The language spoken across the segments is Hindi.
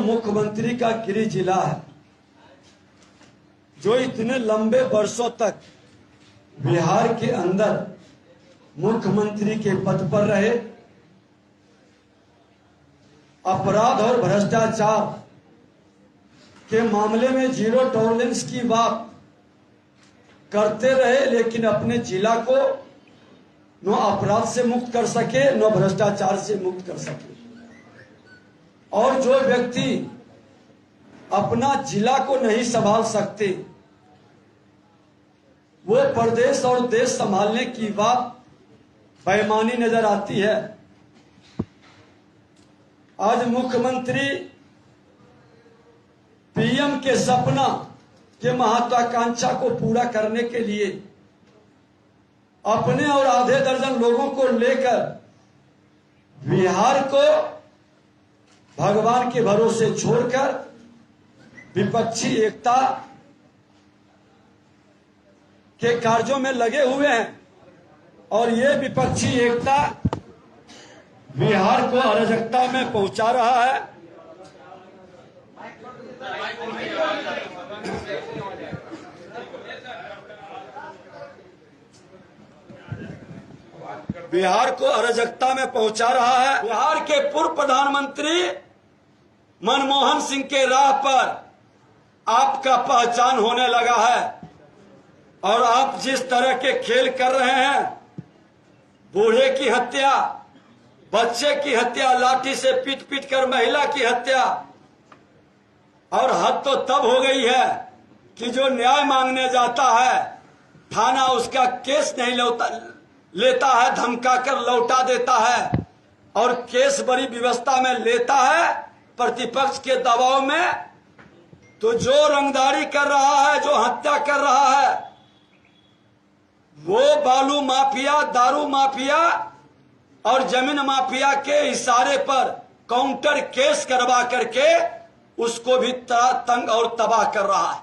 मुख्यमंत्री का गृह जिला है, जो इतने लंबे वर्षों तक बिहार के अंदर मुख्यमंत्री के पद पर रहे, अपराध और भ्रष्टाचार के मामले में जीरो टॉलरेंस की बात करते रहे, लेकिन अपने जिला को न अपराध से मुक्त कर सके न भ्रष्टाचार से मुक्त कर सके। और जो व्यक्ति अपना जिला को नहीं संभाल सकते, वो प्रदेश और देश संभालने की बात बेईमानी नजर आती है। आज मुख्यमंत्री पीएम के सपना के महत्वाकांक्षा को पूरा करने के लिए अपने और आधे दर्जन लोगों को लेकर बिहार को भगवान के भरोसे छोड़कर विपक्षी एकता के कार्यों में लगे हुए हैं। और ये विपक्षी एकता बिहार को अराजकता में पहुंचा रहा है। बिहार को अराजकता में पहुंचा रहा है। बिहार के पूर्व प्रधानमंत्री मनमोहन सिंह के राह पर आपका पहचान होने लगा है। और आप जिस तरह के खेल कर रहे हैं, बूढ़े की हत्या, बच्चे की हत्या, लाठी से पीट पीट कर महिला की हत्या, और हद तो तब हो गई है कि जो न्याय मांगने जाता है, थाना उसका केस नहीं लेता है, धमका कर लौटा देता है, और केस बड़ी व्यवस्था में लेता है प्रतिपक्ष के दबाव में। तो जो रंगदारी कर रहा है, जो हत्या कर रहा है, वो बालू माफिया, दारू माफिया और जमीन माफिया के इशारे पर काउंटर केस करवा करके उसको भी तंग और तबाह कर रहा है।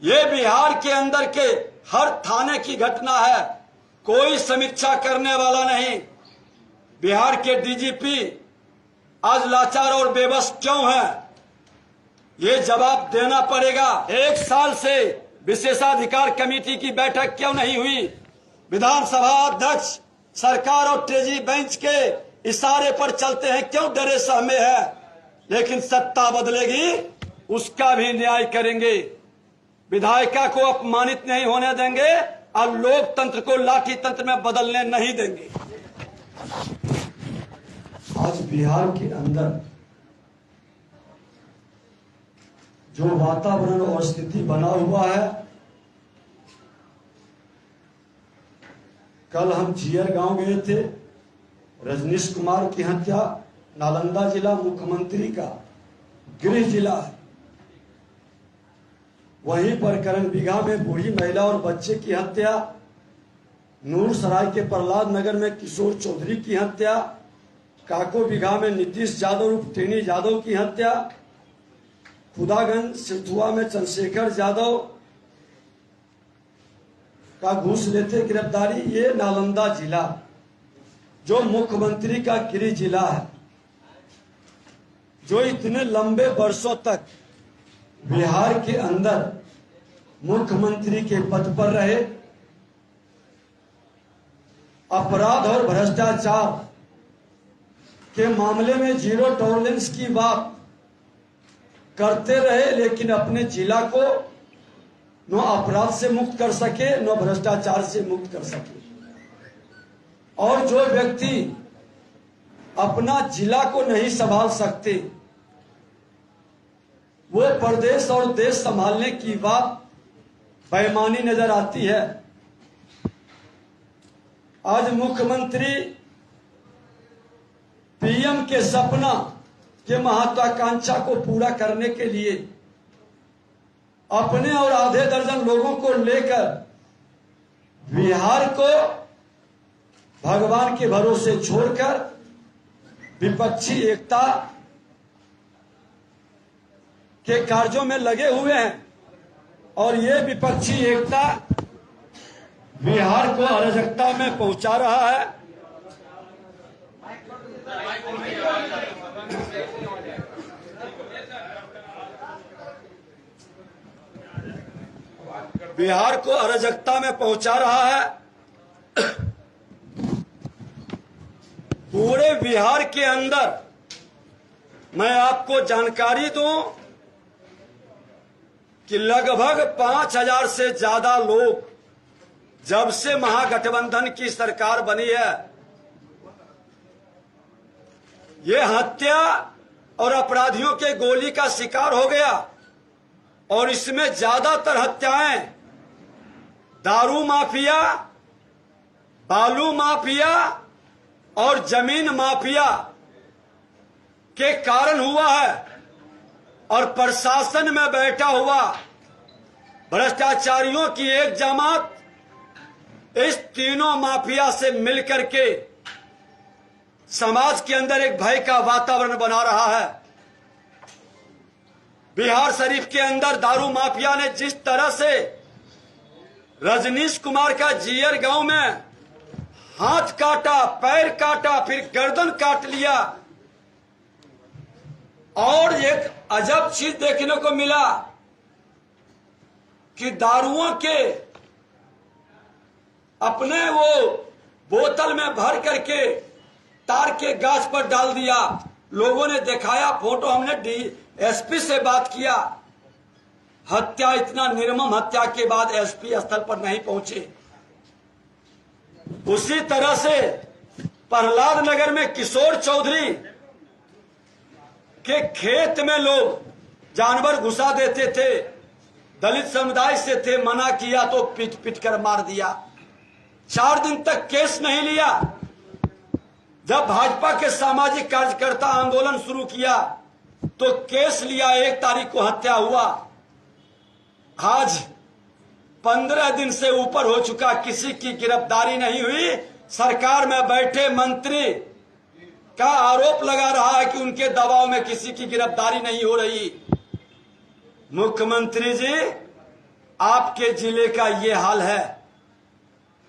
ये बिहार के अंदर के हर थाने की घटना है, कोई समीक्षा करने वाला नहीं। बिहार के डीजीपी आज लाचार और बेबस क्यों है, ये जवाब देना पड़ेगा। एक साल से विशेषाधिकार कमेटी की बैठक क्यों नहीं हुई? विधानसभा अध्यक्ष सरकार और ट्रेजरी बेंच के इशारे पर चलते हैं, क्यों डरे सहमे है? लेकिन सत्ता बदलेगी, उसका भी न्याय करेंगे। विधायिका को अपमानित नहीं होने देंगे और लोकतंत्र को लाठी तंत्र में बदलने नहीं देंगे। आज बिहार के अंदर जो वातावरण और स्थिति बना हुआ है, कल हम जियर गांव गए थे, रजनीश कुमार की हत्या, नालंदा जिला मुख्यमंत्री का गृह जिला है। वहीं पर करण बीघा में बूढ़ी महिला और बच्चे की हत्या, नूरसराय के प्रहलाद नगर में किशोर चौधरी की हत्या, काको बीघा में नीतीश यादव उर्फ टेनी यादव की हत्या, खुदागंज सिद्धुआ में चंद्रशेखर यादव का घूस लेते गिरफ्तारी। ये नालंदा जिला जो मुख्यमंत्री का गृह जिला है, जो इतने लंबे वर्षों तक बिहार के अंदर मुख्यमंत्री के पद पर रहे, अपराध और भ्रष्टाचार के मामले में जीरो टॉलरेंस की बात करते रहे, लेकिन अपने जिला को न अपराध से मुक्त कर सके न भ्रष्टाचार से मुक्त कर सके। और जो व्यक्ति अपना जिला को नहीं संभाल सकते, वो प्रदेश और देश संभालने की बात बेईमानी नजर आती है। आज मुख्यमंत्री पीएम के सपना के महत्वाकांक्षा को पूरा करने के लिए अपने और आधे दर्जन लोगों को लेकर बिहार को भगवान के भरोसे छोड़कर विपक्षी एकता के कार्यों में लगे हुए हैं। और ये विपक्षी एकता बिहार को अराजकता में पहुंचा रहा है। बिहार को अराजकता में पहुंचा रहा है। पूरे बिहार के अंदर मैं आपको जानकारी दूं कि लगभग 5,000 से ज्यादा लोग जब से महागठबंधन की सरकार बनी है, ये हत्या और अपराधियों के गोली का शिकार हो गया। और इसमें ज्यादातर हत्याएं दारू माफिया, बालू माफिया और जमीन माफिया के कारण हुआ है। और प्रशासन में बैठा हुआ भ्रष्टाचारियों की एक जमात इस तीनों माफिया से मिलकर के समाज के अंदर एक भय का वातावरण बना रहा है। बिहार शरीफ के अंदर दारू माफिया ने जिस तरह से रजनीश कुमार का जीयर गांव में हाथ काटा, पैर काटा, फिर गर्दन काट लिया, और एक अजब चीज देखने को मिला कि दारुओं के अपने वो बोतल में भर करके तार के गाछ पर डाल दिया। लोगों ने दिखाया फोटो, हमने डीएसपी से बात किया। हत्या, इतना निर्मम हत्या के बाद एसपी स्थल पर नहीं पहुंचे। उसी तरह से प्रहलाद नगर में किशोर चौधरी के खेत में लोग जानवर घुसा देते थे, दलित समुदाय से थे, मना किया तो पीट पीट कर मार दिया। 4 दिन तक केस नहीं लिया। जब भाजपा के सामाजिक कार्यकर्ता आंदोलन शुरू किया तो केस लिया। 1 तारीख को हत्या हुआ। आज 15 दिन से ऊपर हो चुका, किसी की गिरफ्तारी नहीं हुई। सरकार में बैठे मंत्री का आरोप लगा रहा है कि उनके दबाव में किसी की गिरफ्तारी नहीं हो रही। मुख्यमंत्री जी, आपके जिले का ये हाल है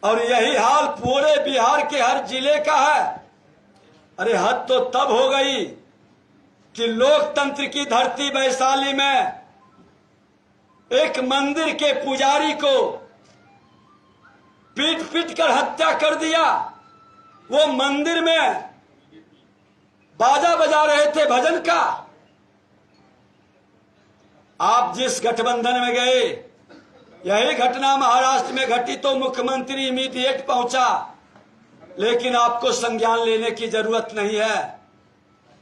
और यही हाल पूरे बिहार के हर जिले का है। अरे हद तो तब हो गई कि लोकतंत्र की धरती वैशाली में एक मंदिर के पुजारी को पीट पीट कर हत्या कर दिया। वो मंदिर में बाजा बजा रहे थे भजन का। आप जिस गठबंधन में गए, यही घटना महाराष्ट्र में घटी तो मुख्यमंत्री इमीडिएट पहुंचा, लेकिन आपको संज्ञान लेने की जरूरत नहीं है।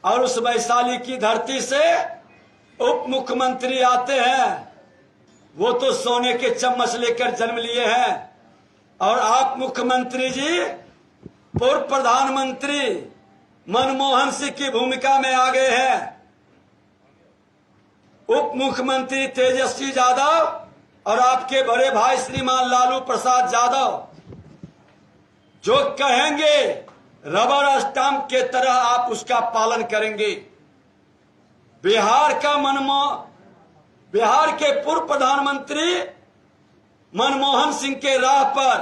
और उस वैशाली की धरती से उप मुख्यमंत्री आते हैं, वो तो सोने के चम्मच लेकर जन्म लिए हैं। और आप मुख्यमंत्री जी पूर्व प्रधानमंत्री मनमोहन सिंह की भूमिका में आ गए हैं। उप मुख्यमंत्री तेजस्वी यादव और आपके बड़े भाई श्रीमान लालू प्रसाद यादव जो कहेंगे रबर स्टाम्प के तरह आप उसका पालन करेंगे। बिहार के पूर्व प्रधानमंत्री मनमोहन सिंह के राह पर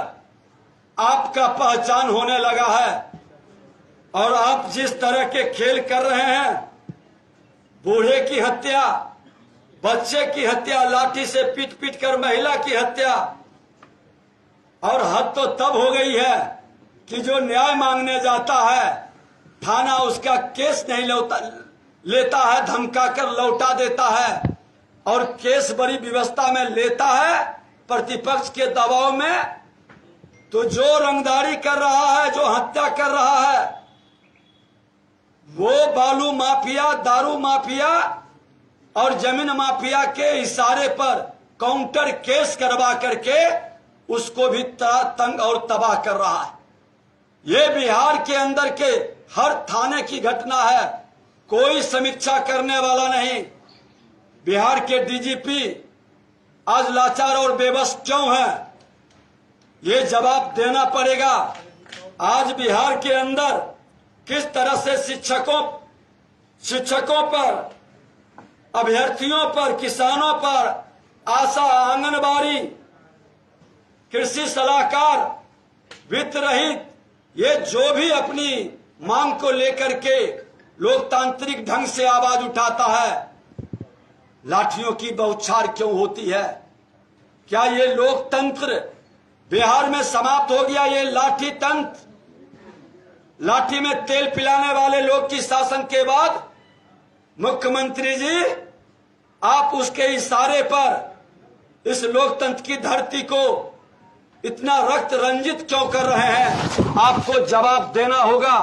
आपका पहचान होने लगा है। और आप जिस तरह के खेल कर रहे हैं, बूढ़े की हत्या, बच्चे की हत्या, लाठी से पीट पीट कर महिला की हत्या, और हद तो तब हो गई है कि जो न्याय मांगने जाता है थाना उसका केस नहीं लेता है, धमका कर लौटा देता है। और केस बड़ी व्यवस्था में लेता है प्रतिपक्ष के दबाव में। तो जो रंगदारी कर रहा है, जो हत्या कर रहा है, वो बालू माफिया, दारू माफिया और जमीन माफिया के इशारे पर काउंटर केस करवा करके उसको भी तंग और तबाह कर रहा है। ये बिहार के अंदर के हर थाने की घटना है, कोई समीक्षा करने वाला नहीं। बिहार के डीजीपी आज लाचार और बेबस क्यों है, ये जवाब देना पड़ेगा। आज बिहार के अंदर किस तरह से शिक्षकों पर, अभ्यर्थियों पर, किसानों पर, आशा, आंगनबाड़ी, कृषि सलाहकार, वित्त रहित, ये जो भी अपनी मांग को लेकर के लोकतांत्रिक ढंग से आवाज उठाता है, लाठियों की बौछार क्यों होती है? क्या ये लोकतंत्र बिहार में समाप्त हो गया? ये लाठी तंत्र, लाठी में तेल पिलाने वाले लोग की शासन के बाद मुख्यमंत्री जी आप उसके इशारे पर इस लोकतंत्र की धरती को इतना रक्त रंजित क्यों कर रहे हैं? आपको जवाब देना होगा।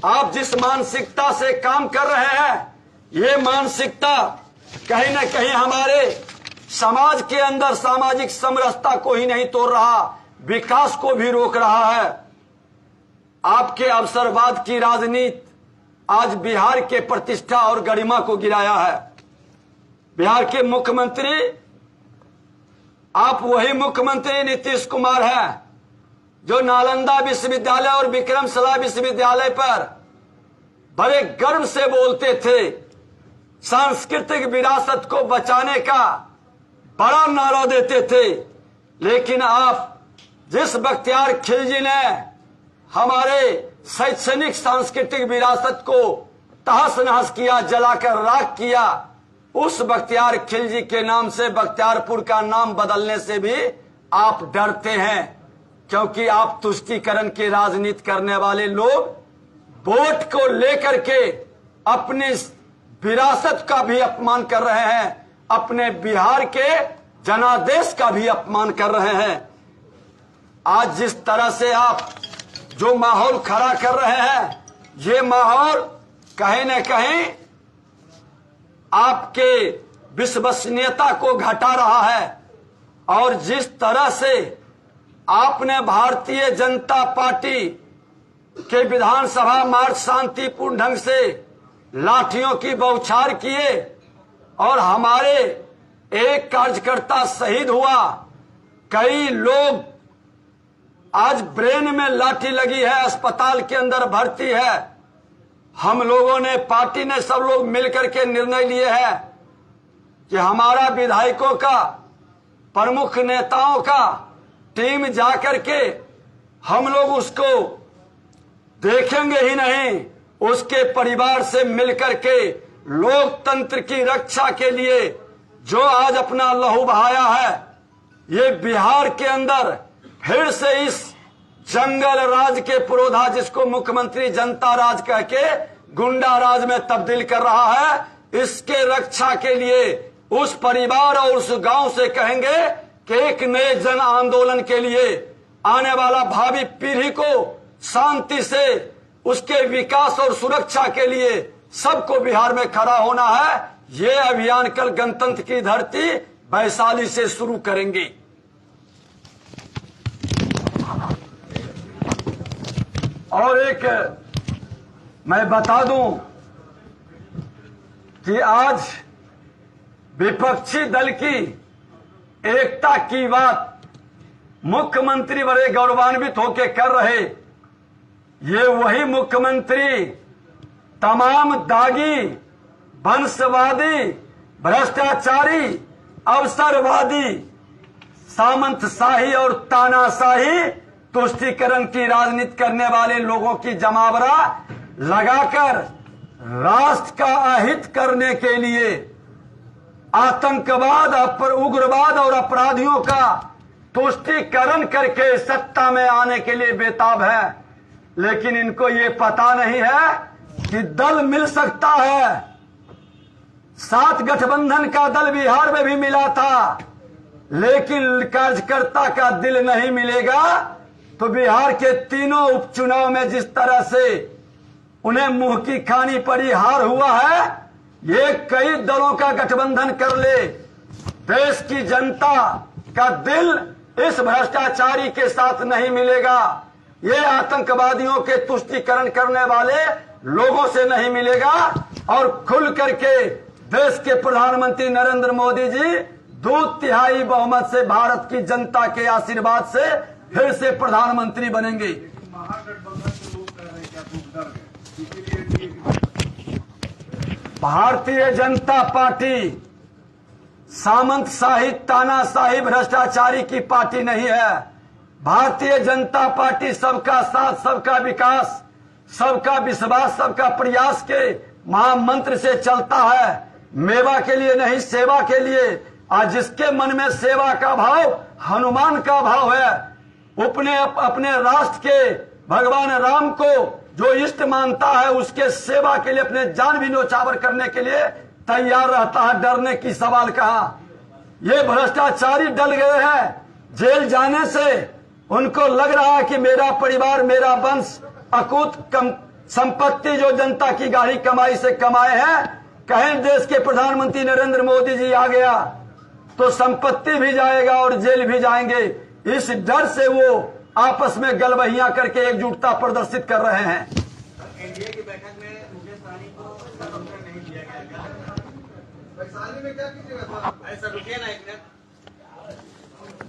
आप जिस मानसिकता से काम कर रहे हैं, ये मानसिकता कहीं न कहीं हमारे समाज के अंदर सामाजिक समरसता को ही नहीं तोड़ रहा, विकास को भी रोक रहा है। आपके अवसरवाद की राजनीति आज बिहार के प्रतिष्ठा और गरिमा को गिराया है। बिहार के मुख्यमंत्री, आप वही मुख्यमंत्री नीतीश कुमार हैं जो नालंदा विश्वविद्यालय और विक्रमशिला विश्वविद्यालय पर बड़े गर्व से बोलते थे, सांस्कृतिक विरासत को बचाने का बड़ा नारा देते थे। लेकिन आप जिस बख्तियार खिलजी ने हमारे शैक्षणिक सांस्कृतिक विरासत को तहस नहस किया, जलाकर राख किया, उस बख्तियार खिलजी के नाम से बख्तियारपुर का नाम बदलने से भी आप डरते हैं, क्योंकि आप तुष्टीकरण की राजनीति करने वाले लोग वोट को लेकर के अपनी विरासत का भी अपमान कर रहे हैं, अपने बिहार के जनादेश का भी अपमान कर रहे हैं। आज जिस तरह से आप जो माहौल खड़ा कर रहे हैं, ये माहौल कहीं न कहीं आपके विश्वसनीयता को घटा रहा है। और जिस तरह से आपने भारतीय जनता पार्टी के विधानसभा मार्च शांतिपूर्ण ढंग से लाठियों की बौछार किए और हमारे एक कार्यकर्ता शहीद हुआ, कई लोग आज ब्रेन में लाठी लगी है, अस्पताल के अंदर भर्ती है। हम लोगों ने, पार्टी ने, सब लोग मिलकर के निर्णय लिए है कि हमारा विधायकों का, प्रमुख नेताओं का टीम जाकर के हम लोग उसको देखेंगे ही नहीं, उसके परिवार से मिलकर के लोकतंत्र की रक्षा के लिए जो आज अपना लहू बहाया है, ये बिहार के अंदर फिर से इस जंगल राज के पुरोधा, जिसको मुख्यमंत्री जनता राज कह के गुंडा राज में तब्दील कर रहा है, इसके रक्षा के लिए उस परिवार और उस गांव से कहेंगे कि एक नए जन आंदोलन के लिए आने वाला भावी पीढ़ी को शांति से उसके विकास और सुरक्षा के लिए सबको बिहार में खड़ा होना है। ये अभियान कल गणतंत्र की धरती वैशाली से शुरू करेंगे। और एक मैं बता दूं कि आज विपक्षी दल की एकता की बात मुख्यमंत्री बड़े गौरवान्वित होकर कर रहे, ये वही मुख्यमंत्री तमाम दागी, वंशवादी, भ्रष्टाचारी, अवसरवादी, सामंतशाही और तानाशाही तुष्टीकरण की राजनीति करने वाले लोगों की जमावड़ा लगाकर राष्ट्र का अहित करने के लिए आतंकवाद, उग्रवाद और अपराधियों का तुष्टीकरण करके सत्ता में आने के लिए बेताब है। लेकिन इनको ये पता नहीं है कि दल मिल सकता है। 7 गठबंधन का दल बिहार में भी मिला था, लेकिन कार्यकर्ता का दिल नहीं मिलेगा तो बिहार के तीनों उपचुनाव में जिस तरह से उन्हें मुंह की खानी पड़ी, हार हुआ है, ये कई दलों का गठबंधन कर ले, देश की जनता का दिल इस भ्रष्टाचारी के साथ नहीं मिलेगा, ये आतंकवादियों के तुष्टीकरण करने वाले लोगों से नहीं मिलेगा। और खुल करके देश के प्रधानमंत्री नरेंद्र मोदी जी 2/3 बहुमत से भारत की जनता के आशीर्वाद से फिर से प्रधानमंत्री बनेंगे। महागठबंधन के लोग कह रहे हैं क्या तुम डर गए? भारतीय जनता पार्टी सामंतशाही, तानाशाही, भ्रष्टाचारी की पार्टी नहीं है। भारतीय जनता पार्टी सबका साथ, सबका विकास, सबका विश्वास, सबका प्रयास के महामंत्र से चलता है। मेवा के लिए नहीं, सेवा के लिए, आज जिसके मन में सेवा का भाव हनुमान का भाव है, अपने राष्ट्र के भगवान राम को जो इष्ट मानता है, उसके सेवा के लिए अपने जान भी न्योछावर करने के लिए तैयार रहता है। डरने की सवाल कहा। ये भ्रष्टाचारी डल गए हैं। जेल जाने से उनको लग रहा है कि मेरा परिवार, मेरा वंश अकूत संपत्ति जो जनता की गाढ़ी कमाई से कमाए हैं, कहीं देश के प्रधानमंत्री नरेंद्र मोदी जी आ गया तो संपत्ति भी जाएगा और जेल भी जाएंगे। इस डर से वो आपस में गलबहियां करके एकजुटता प्रदर्शित कर रहे हैं। एनडीए की बैठक में मुकेश सहनी को निमंत्रण नहीं दिया गया। वैशाली में क्या कीजिएगा? ऐसा रुकिए ना एक मिनट।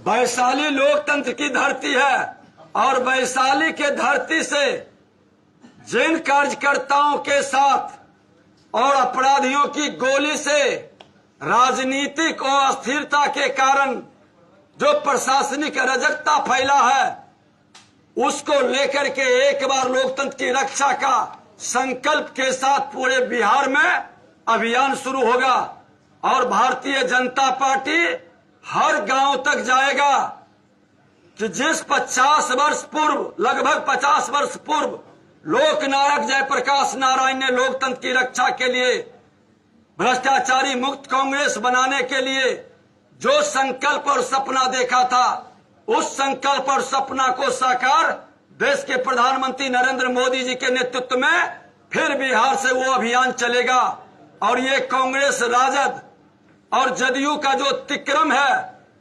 वैशाली लोकतंत्र की धरती है और वैशाली के धरती से जिन कार्यकर्ताओं के साथ और अपराधियों की गोली से राजनीतिक अस्थिरता के कारण जो प्रशासनिक अराजकता फैला है, उसको लेकर के एक बार लोकतंत्र की रक्षा का संकल्प के साथ पूरे बिहार में अभियान शुरू होगा और भारतीय जनता पार्टी हर गांव तक जाएगा कि जिस 50 वर्ष पूर्व, लगभग 50 वर्ष पूर्व लोकनायक जयप्रकाश नारायण ने लोकतंत्र की रक्षा के लिए, भ्रष्टाचारी मुक्त कांग्रेस बनाने के लिए जो संकल्प और सपना देखा था, उस संकल्प और सपना को साकार देश के प्रधानमंत्री नरेंद्र मोदी जी के नेतृत्व में फिर बिहार से वो अभियान चलेगा। और ये कांग्रेस, राजद और जदयू का जो तिक्रम है,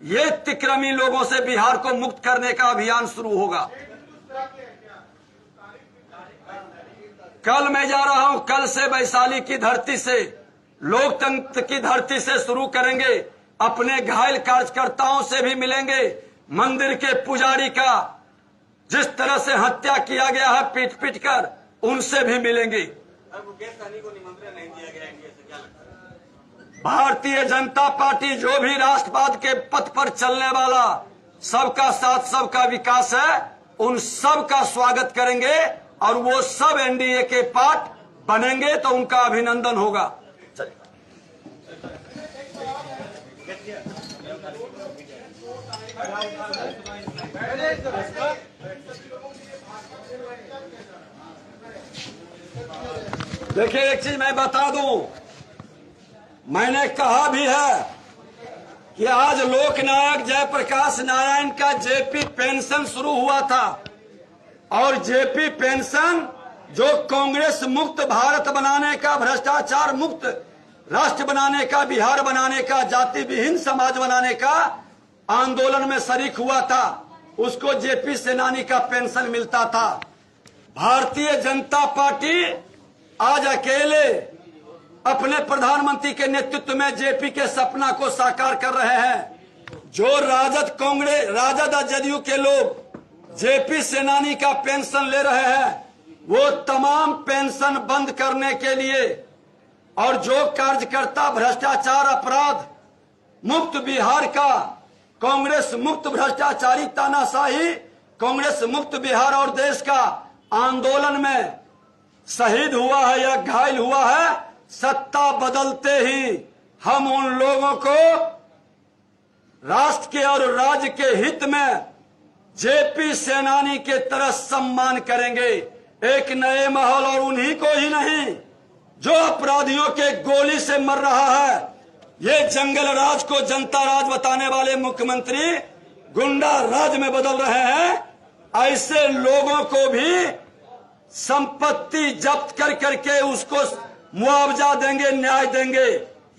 ये तिक्रमी लोगों से बिहार को मुक्त करने का अभियान शुरू होगा। कल मैं जा रहा हूं, कल से वैशाली की धरती से, लोकतंत्र की धरती से शुरू करेंगे। अपने घायल कार्यकर्ताओं से भी मिलेंगे। मंदिर के पुजारी का जिस तरह से हत्या किया गया है पीट पीट कर, उनसे भी मिलेंगे। मुकेश सहनी को निमंत्रण नहीं दिया गया, एनडीए से क्या लगता है? भारतीय जनता पार्टी जो भी राष्ट्रवाद के पथ पर चलने वाला, सबका साथ सबका विकास है, उन सब का स्वागत करेंगे और वो सब एनडीए के पार्ट बनेंगे तो उनका अभिनंदन होगा। देखिए, एक चीज मैं बता दूं, मैंने कहा भी है कि आज लोकनायक जयप्रकाश नारायण का जेपी पेंशन शुरू हुआ था और जेपी पेंशन जो कांग्रेस मुक्त भारत बनाने का, भ्रष्टाचार मुक्त राष्ट्र बनाने का, बिहार बनाने का, जाति विहीन समाज बनाने का आंदोलन में शरीक हुआ था, उसको जेपी सेनानी का पेंशन मिलता था। भारतीय जनता पार्टी आज अकेले अपने प्रधानमंत्री के नेतृत्व में जेपी के सपना को साकार कर रहे हैं। जो राजद, कांग्रेस, राजद और जदयू के लोग जेपी सेनानी का पेंशन ले रहे हैं, वो तमाम पेंशन बंद करने के लिए और जो कार्यकर्ता भ्रष्टाचार, अपराध मुक्त बिहार का, कांग्रेस मुक्त भ्रष्टाचारी तानाशाही, कांग्रेस मुक्त बिहार और देश का आंदोलन में शहीद हुआ है या घायल हुआ है, सत्ता बदलते ही हम उन लोगों को राष्ट्र के और राज्य के हित में जेपी सेनानी के तरह सम्मान करेंगे। एक नए माहौल, और उन्हीं को ही नहीं जो अपराधियों के गोली से मर रहा है, ये जंगल राज को जनता राज बताने वाले मुख्यमंत्री गुंडा राज में बदल रहे हैं। ऐसे लोगों को भी संपत्ति जब्त कर करके उसको मुआवजा देंगे, न्याय देंगे।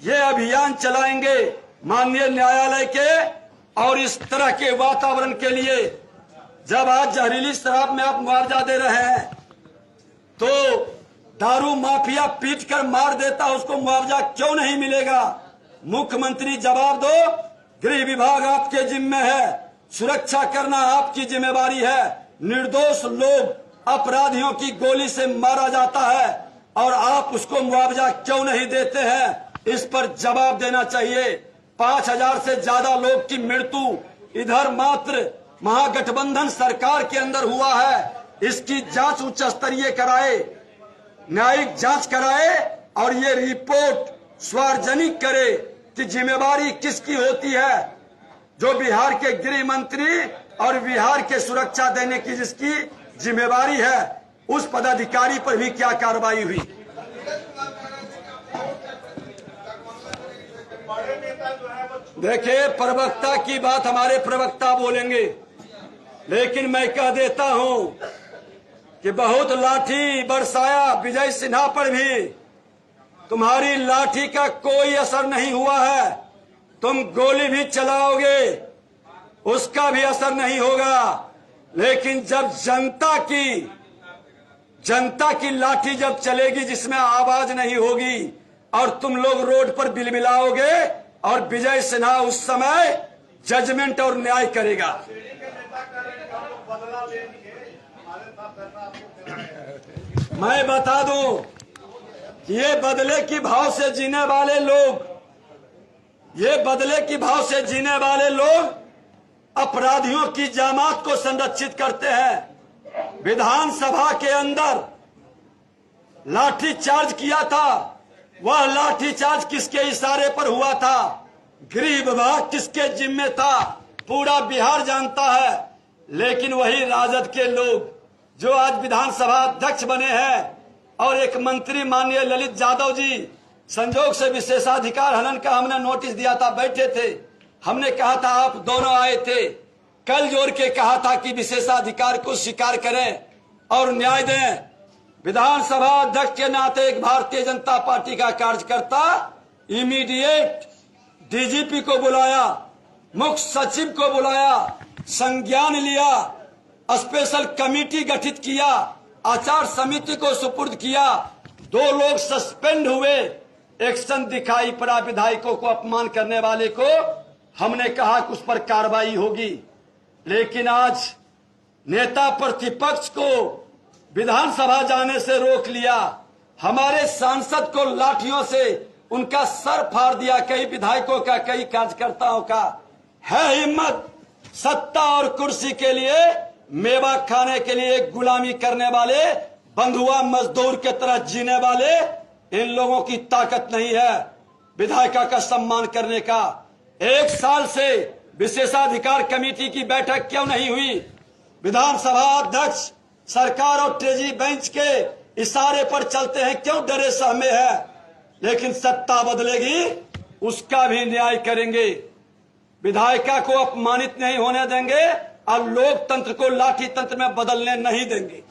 ये अभियान चलाएंगे माननीय न्यायालय के और इस तरह के वातावरण के लिए। जब आज जहरीली शराब में आप मुआवजा दे रहे हैं तो दारू माफिया पीट कर मार देता, उसको मुआवजा क्यों नहीं मिलेगा? मुख्यमंत्री जवाब दो। गृह विभाग आपके जिम्मे है, सुरक्षा करना आपकी जिम्मेवारी है। निर्दोष लोग, अपराधियों की गोली से मारा जाता है और आप उसको मुआवजा क्यों नहीं देते हैं? इस पर जवाब देना चाहिए। 5000 से ज्यादा लोग की मृत्यु इधर मात्र महागठबंधन सरकार के अंदर हुआ है। इसकी जांच उच्च स्तरीय कराए, न्यायिक जांच कराए और ये रिपोर्ट सार्वजनिक करे कि जिम्मेवारी किसकी होती है। जो बिहार के गृह मंत्री और बिहार के सुरक्षा देने की जिसकी जिम्मेवारी है, उस पदाधिकारी पर भी क्या कार्रवाई हुई। देखिए, प्रवक्ता की बात हमारे प्रवक्ता बोलेंगे, लेकिन मैं कह देता हूं कि बहुत लाठी बरसाया विजय सिन्हा पर भी, तुम्हारी लाठी का कोई असर नहीं हुआ है। तुम गोली भी चलाओगे, उसका भी असर नहीं होगा। लेकिन जब जनता की लाठी जब चलेगी, जिसमें आवाज नहीं होगी, और तुम लोग रोड पर बिलबिलाओगे, और विजय सिन्हा उस समय जजमेंट और न्याय करेगा। मैं बता दूं कि ये बदले की भाव से जीने वाले लोग अपराधियों की जामात को संरक्षित करते हैं। विधानसभा के अंदर लाठी चार्ज किया था, वह लाठी चार्ज किसके इशारे पर हुआ था, गृह विभाग किसके जिम्मे था, पूरा बिहार जानता है। लेकिन वही राजद के लोग जो आज विधानसभा अध्यक्ष बने हैं, और एक मंत्री माननीय ललित यादव जी, संजोग से विशेषाधिकार हनन का हमने नोटिस दिया था, बैठे थे, हमने कहा था, आप दोनों आए थे, कल जोड़ के कहा था कि विशेषाधिकार को स्वीकार करें और न्याय दें। विधानसभा अध्यक्ष के नाते एक भारतीय जनता पार्टी का कार्यकर्ता इमीडिएट डीजीपी को बुलाया, मुख्य सचिव को बुलाया, संज्ञान लिया, स्पेशल कमेटी गठित किया, आचार समिति को सुपुर्द किया। 2 लोग सस्पेंड हुए, एक्शन दिखाई पड़ा। विधायकों को अपमान करने वाले को हमने कहा कि उस पर कार्रवाई होगी। लेकिन आज नेता प्रतिपक्ष को विधानसभा जाने से रोक लिया, हमारे सांसद को लाठियों से उनका सर फाड़ दिया, कई विधायकों का, कई कार्यकर्ताओं का। है हिम्मत सत्ता और कुर्सी के लिए, मेवा खाने के लिए गुलामी करने वाले, बंधुआ मजदूर के तरह जीने वाले इन लोगों की ताकत नहीं है विधायिका का सम्मान करने का। 1 साल से विशेषाधिकार कमेटी की बैठक क्यों नहीं हुई? विधानसभा अध्यक्ष सरकार और ट्रेजरी बेंच के इशारे पर चलते हैं, क्यों डरे सहमे है? लेकिन सत्ता बदलेगी, उसका भी न्याय करेंगे। विधायिका को अपमानित नहीं होने देंगे और लोकतंत्र को लाठी तंत्र में बदलने नहीं देंगे।